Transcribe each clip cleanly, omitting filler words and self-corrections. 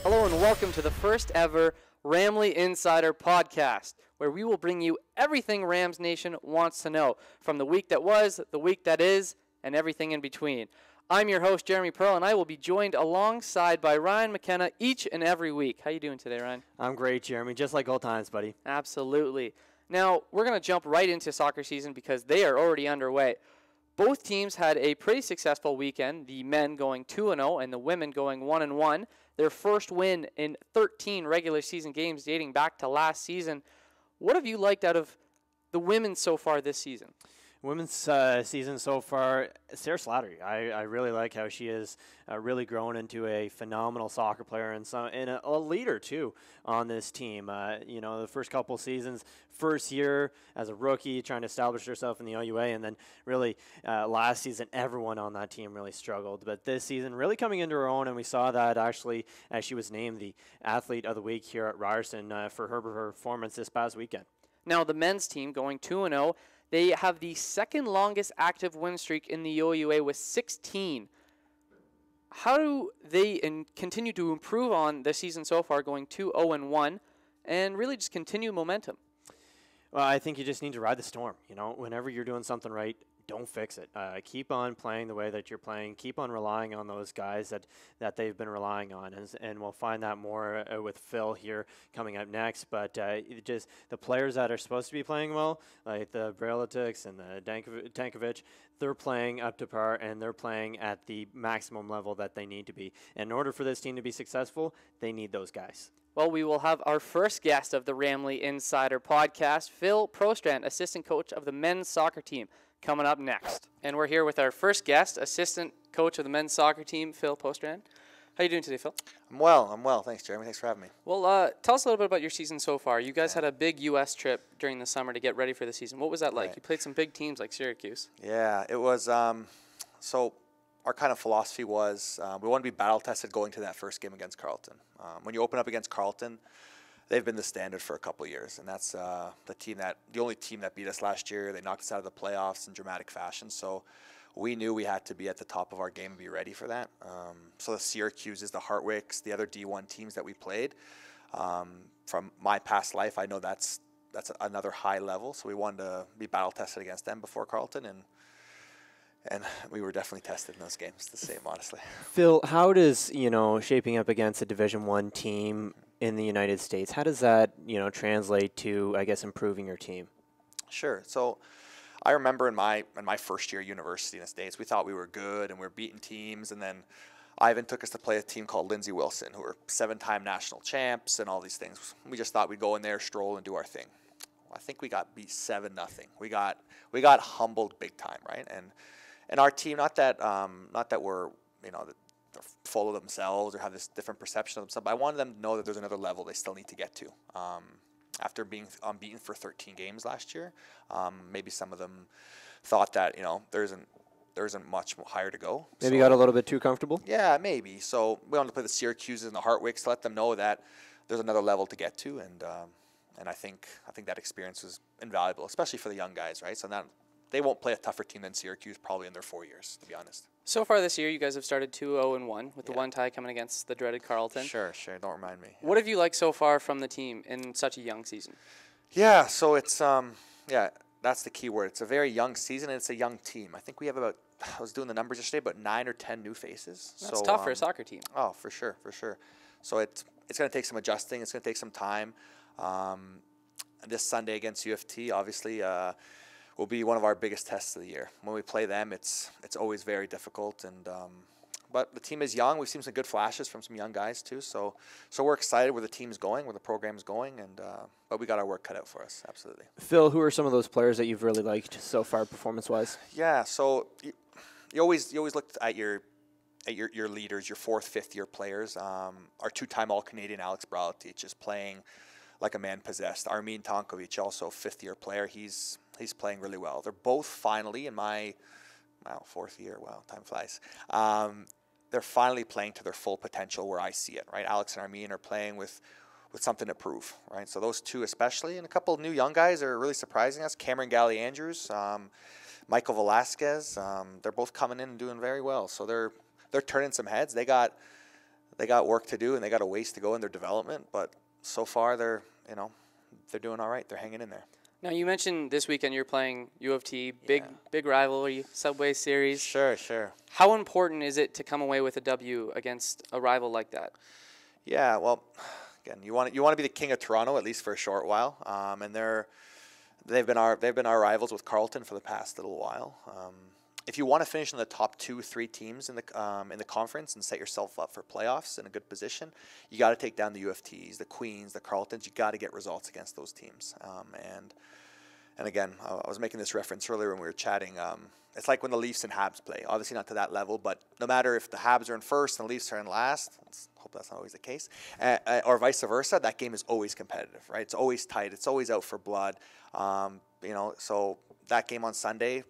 Hello and welcome to the first ever Ramily Insider podcast, where we will bring you everything Rams Nation wants to know, from the week that was, the week that is, and everything in between. I'm your host, Jeremy Pearl, and I will be joined alongside by Ryan McKenna each and every week. How you doing today, Ryan? I'm great, Jeremy, just like old times, buddy. Absolutely. Now, we're going to jump right into soccer season because they are already underway. Both teams had a pretty successful weekend, the men going 2-0 and the women going 1-1. Their first win in 13 regular season games dating back to last season. What have you liked out of the women so far this season? Women's season so far, Sarah Slattery. I really like how she has really grown into a phenomenal soccer player and a leader too on this team. The first couple seasons, first year as a rookie, trying to establish herself in the OUA, and then really last season, everyone on that team really struggled. But this season, really coming into her own, and we saw that actually as she was named the Athlete of the Week here at Ryerson for her performance this past weekend. Now, the men's team going 2-0. They have the second longest active win streak in the OUA with 16. How do they continue to improve on the season so far, going 2-0-1, and really just continue momentum? Well, I think you just need to ride the storm. Whenever you're doing something right, don't fix it. Keep on playing the way that you're playing. Keep on relying on those guys that they've been relying on. And we'll find that more with Phil here coming up next. But just the players that are supposed to be playing well, like the Brelatics and the Tankovic, they're playing up to par, and they're playing at the maximum level that they need to be. And in order for this team to be successful, they need those guys. Well, we will have our first guest of the Ramily Insider podcast, Phil Prostran, assistant coach of the men's soccer team, coming up next. And we're here with our first guest, assistant coach of the men's soccer team, Phil Postrand. How are you doing today, Phil? I'm well. Thanks, Jeremy. Thanks for having me. Well, tell us a little bit about your season so far. You guys had a big U.S. trip during the summer to get ready for the season. What was that like? Right. You played some big teams like Syracuse. Yeah, it was. So our kind of philosophy was we want to be battle-tested going to that first game against Carleton. When you open up against Carleton, they've been the standard for a couple of years, and that's the only team that beat us last year. They knocked us out of the playoffs in dramatic fashion, so we knew we had to be at the top of our game and be ready for that. So the Syracuses, the Hartwicks, the other D1 teams that we played, from my past life, I know that's another high level, so we wanted to be battle-tested against them before Carleton, and we were definitely tested in those games, the same, honestly. Phil, how does, shaping up against a Division I team in the United States, how does that, translate to, I guess, improving your team? Sure. So I remember in my first year at university in the States, we thought we were good and we were beating teams, and then Ivan took us to play a team called Lindsey Wilson, who were 7-time national champs and all these things. We just thought we'd go in there, stroll, and do our thing. I think we got beat 7-0. We got humbled big time, right? And our team, not that we're they're full of themselves or have this different perception of themselves, but I wanted them to know that there's another level they still need to get to. After being unbeaten for 13 games last year, maybe some of them thought that there isn't much higher to go. Maybe got a little bit too comfortable? Yeah, maybe. So we wanted to play the Syracuses and the Hartwicks to let them know that there's another level to get to, and I think that experience was invaluable, especially for the young guys, right? So now they won't play a tougher team than Syracuse probably in their 4 years, to be honest. So far this year, you guys have started 2-0-1 with the one tie coming against the dreaded Carleton. Sure. Don't remind me. What have you liked so far from the team in such a young season? Yeah, so it's that's the key word. It's a very young season and it's a young team. I think we have I was doing the numbers yesterday, about 9 or 10 new faces. That's tough for a soccer team. Oh, for sure. So it's going to take some adjusting. It's going to take some time. This Sunday against UFT, obviously, will be one of our biggest tests of the year. When we play them, it's always very difficult, but the team is young. We've seen some good flashes from some young guys too, so we're excited where the team's going, where the program's going, but we got our work cut out for us, absolutely. Phil, who are some of those players that you've really liked so far, performance-wise? Yeah, so you always look at your leaders, your 4th, 5th year players. Our 2-time All-Canadian Alex Bralatic is playing like a man possessed. Armin Tankovic, also 5th year player, he's playing really well. They're both finally in my 4th year. Wow, time flies. They're finally playing to their full potential where I see it, right? Alex and Armin are playing with something to prove, right? So those two especially, and a couple of new young guys are really surprising us. Cameron Galley-Andrews, Michael Velasquez, they're both coming in and doing very well. So they're turning some heads. They they got work to do and they got a ways to go in their development. But so far, they're doing all right. They're hanging in there. Now, you mentioned this weekend you're playing U of T, big rivalry, Subway Series. Sure. How important is it to come away with a W against a rival like that? Yeah, well, again, you want to be the king of Toronto at least for a short while, and they've been our rivals with Carleton for the past little while. If you want to finish in the top 2-3 teams in the conference and set yourself up for playoffs in a good position, you got to take down the U of Ts, the Queens, the Carletons. You got to get results against those teams. And again, I was making this reference earlier when we were chatting. It's like when the Leafs and Habs play. Obviously not to that level, but no matter if the Habs are in first and the Leafs are in last, hope that's not always the case, or vice versa, that game is always competitive, right? It's always tight. It's always out for blood. So that game on Sunday,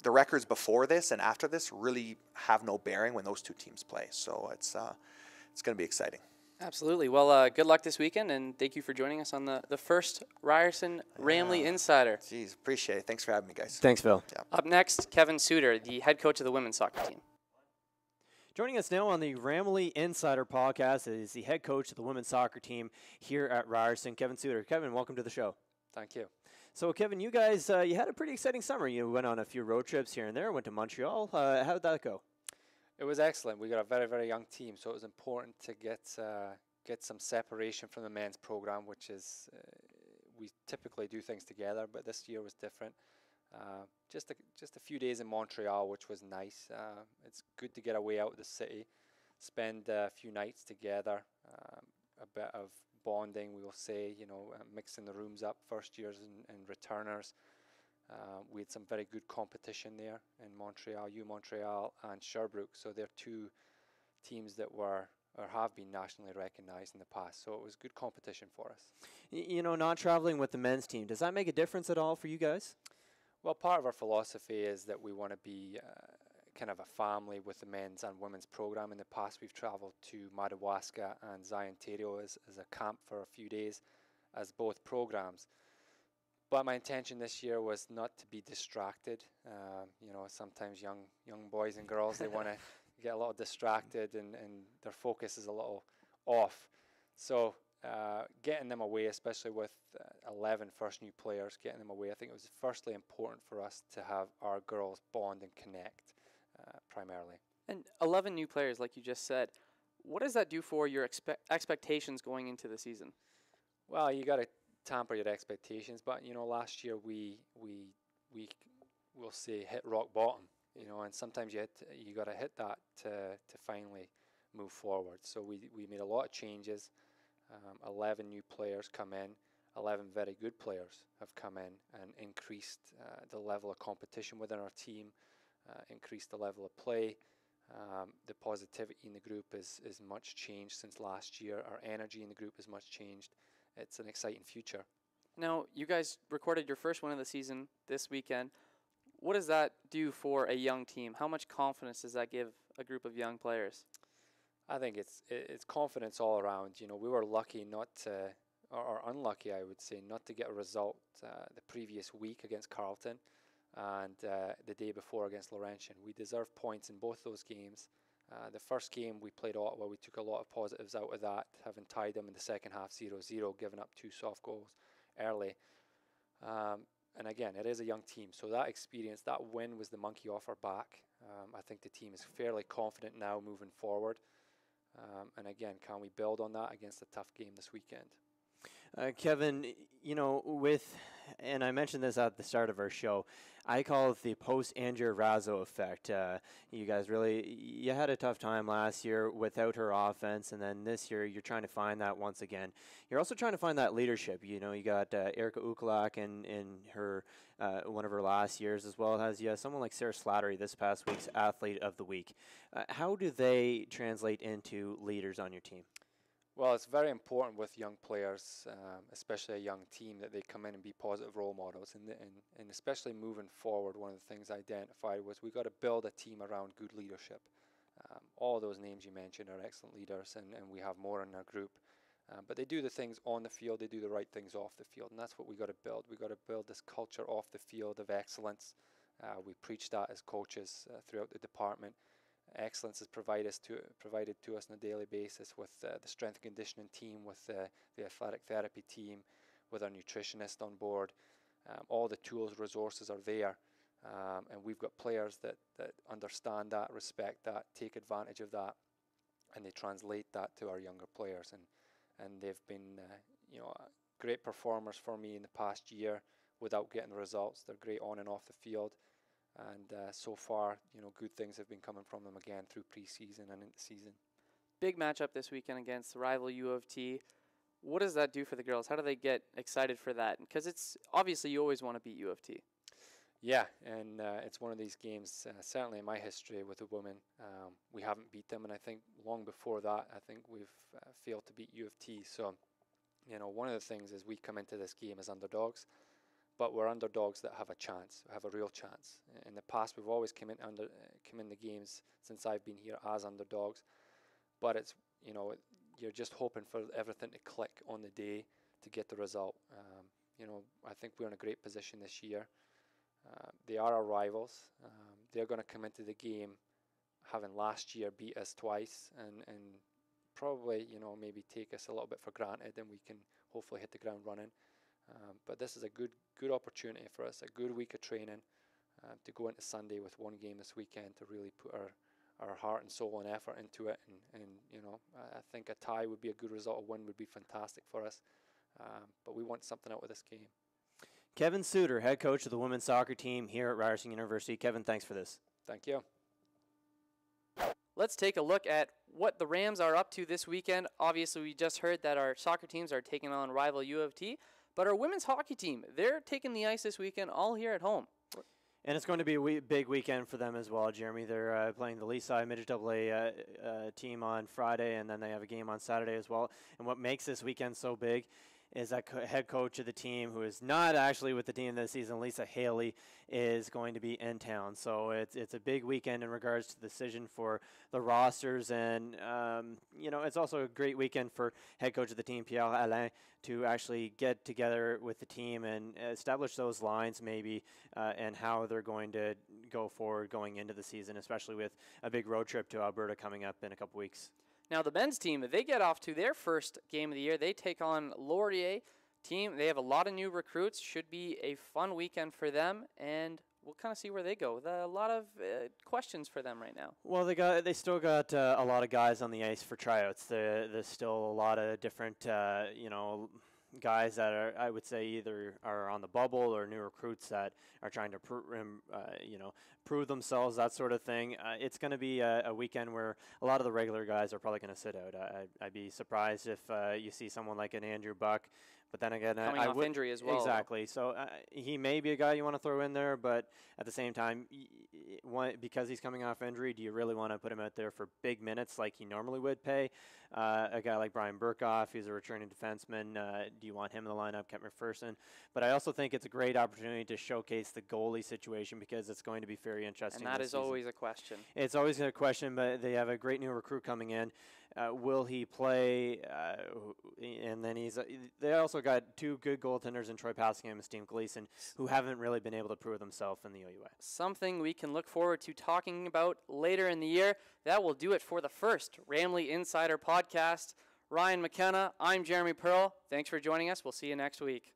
the records before this and after this really have no bearing when those two teams play. So it's going to be exciting. Absolutely. Well, good luck this weekend, and thank you for joining us on the first Ryerson Ramily Insider. Geez, appreciate it. Thanks for having me, guys. Thanks, Phil. Yeah. Up next, Kevin Suter, the head coach of the women's soccer team. Joining us now on the Ramily Insider podcast is the head coach of the women's soccer team here at Ryerson, Kevin Suter. Kevin, welcome to the show. Thank you. So, Kevin, you guys, you had a pretty exciting summer. You went on a few road trips here and there, went to Montreal. How did that go? It was excellent. We got a very, very young team, so it was important to get some separation from the men's program, which is we typically do things together, but this year was different. Just a few days in Montreal, which was nice. It's good to get away out of the city, spend a few nights together, a bit of bonding, we will say, mixing the rooms up, first years and returners. We had some very good competition there in Montreal, Montreal and Sherbrooke. So they're two teams that were or have been nationally recognized in the past. So it was good competition for us. Not traveling with the men's team, does that make a difference at all for you guys? Well, part of our philosophy is that we want to be kind of a family with the men's and women's program. In the past, we've traveled to Madawaska and Zion Ontario as a camp for a few days as both programs. But my intention this year was not to be distracted. Sometimes young boys and girls, they want to get a little distracted and their focus is a little off. So getting them away, especially with 11 first new players, getting them away, I think it was firstly important for us to have our girls bond and connect primarily. And 11 new players, like you just said. What does that do for your expectations going into the season? Well, you got to tamper your expectations, but last year we will say hit rock bottom, and sometimes you got to hit that to finally move forward. So we made a lot of changes. 11 new players come in, 11 very good players have come in and increased the level of competition within our team, increased the level of play. The positivity in the group is much changed since last year. Our energy in the group is much changed. It's an exciting future. Now, you guys recorded your first win of the season this weekend. What does that do for a young team? How much confidence does that give a group of young players? I think it's confidence all around. We were lucky not to, or unlucky, I would say, not to get a result the previous week against Carleton and the day before against Laurentian. We deserved points in both those games. The first game we played Ottawa, we took a lot of positives out of that, having tied them in the second half 0-0, giving up 2 soft goals early. And again, it is a young team, so that experience, that win was the monkey off our back. I think the team is fairly confident now moving forward. And again, can we build on that against a tough game this weekend? Kevin, and I mentioned this at the start of our show, I call it the post-Andrea Razzo effect. You guys you had a tough time last year without her offense, and then this year you're trying to find that once again. You're also trying to find that leadership. You got Erica Ukalak in her one of her last years, as well as someone like Sarah Slattery, this past week's Athlete of the Week. How do they translate into leaders on your team? Well, it's very important with young players, especially a young team, that they come in and be positive role models. And especially moving forward, one of the things I identified was we got to build a team around good leadership. All those names you mentioned are excellent leaders, and we have more in our group. But they do the things on the field, they do the right things off the field, and that's what we got to build. We got to build this culture off the field of excellence. We preach that as coaches throughout the department. excellence is provided to us on a daily basis with the strength and conditioning team, with the athletic therapy team, with our nutritionist on board. All the tools, resources are there, and we've got players that understand that, respect that, take advantage of that, and they translate that to our younger players. And they've been great performers for me in the past year without getting the results. They're great on and off the field. And so far, good things have been coming from them again through preseason and into season. Big matchup this weekend against the rival U of T. What does that do for the girls? How do they get excited for that? Because it's obviously you always want to beat U of T. Yeah, and it's one of these games, certainly in my history with the women, we haven't beat them. And I think long before that, I think we've failed to beat U of T. So, one of the things is we come into this game as underdogs. But we're underdogs that have a chance, have a real chance. In the past, we've always come in the games since I've been here as underdogs. But it's, you're just hoping for everything to click on the day to get the result. I think we're in a great position this year. They are our rivals. They're going to come into the game having last year beat us twice and probably, maybe take us a little bit for granted, and we can hopefully hit the ground running. But this is a good opportunity for us, a good week of training to go into Sunday with one game this weekend to really put our heart and soul and effort into it. And I think a tie would be a good result. A win would be fantastic for us. But we want something out of this game. Kevin Suter, head coach of the women's soccer team here at Ryerson University. Kevin, thanks for this. Thank you. Let's take a look at what the Rams are up to this weekend. Obviously, we just heard that our soccer teams are taking on rival U of T. But our women's hockey team, they're taking the ice this weekend all here at home. And it's going to be a big weekend for them as well, Jeremy. They're playing the Leaside Midget AA team on Friday, and then they have a game on Saturday as well. And what makes this weekend so big is that head coach of the team, who is not actually with the team this season, Lisa Haley, is going to be in town. So it's a big weekend in regards to the decision for the rosters. And, it's also a great weekend for head coach of the team, Pierre Alain, to actually get together with the team and establish those lines maybe and how they're going to go forward going into the season, especially with a big road trip to Alberta coming up in a couple weeks. Now, the men's team, they get off to their first game of the year. They take on Laurier team. They have a lot of new recruits. Should be a fun weekend for them, and we'll kind of see where they go. A lot of questions for them right now. Well, they still got a lot of guys on the ice for tryouts. There's still a lot of different, guys that are, I would say, either are on the bubble or new recruits that are trying to prove themselves, that sort of thing. It's going to be a weekend where a lot of the regular guys are probably going to sit out. I'd be surprised if you see someone like an Andrew Buck. But then again, coming off injury as well. Exactly. So he may be a guy you want to throw in there, but at the same time, because he's coming off injury, do you really want to put him out there for big minutes like he normally would pay? A guy like Brian Burkhoff, he's a returning defenseman. Do you want him in the lineup, Kent McPherson? But I also think it's a great opportunity to showcase the goalie situation because it's going to be very interesting. And that is always a question. It's always a question, but they have a great new recruit coming in. Will he play? And then they also got two good goaltenders in Troy Passingham and Steve Gleason, who haven't really been able to prove themselves in the OUS. Something we can look forward to talking about later in the year. That will do it for the first Ramily Insider podcast. Ryan McKenna, I'm Jeremy Pearl. Thanks for joining us. We'll see you next week.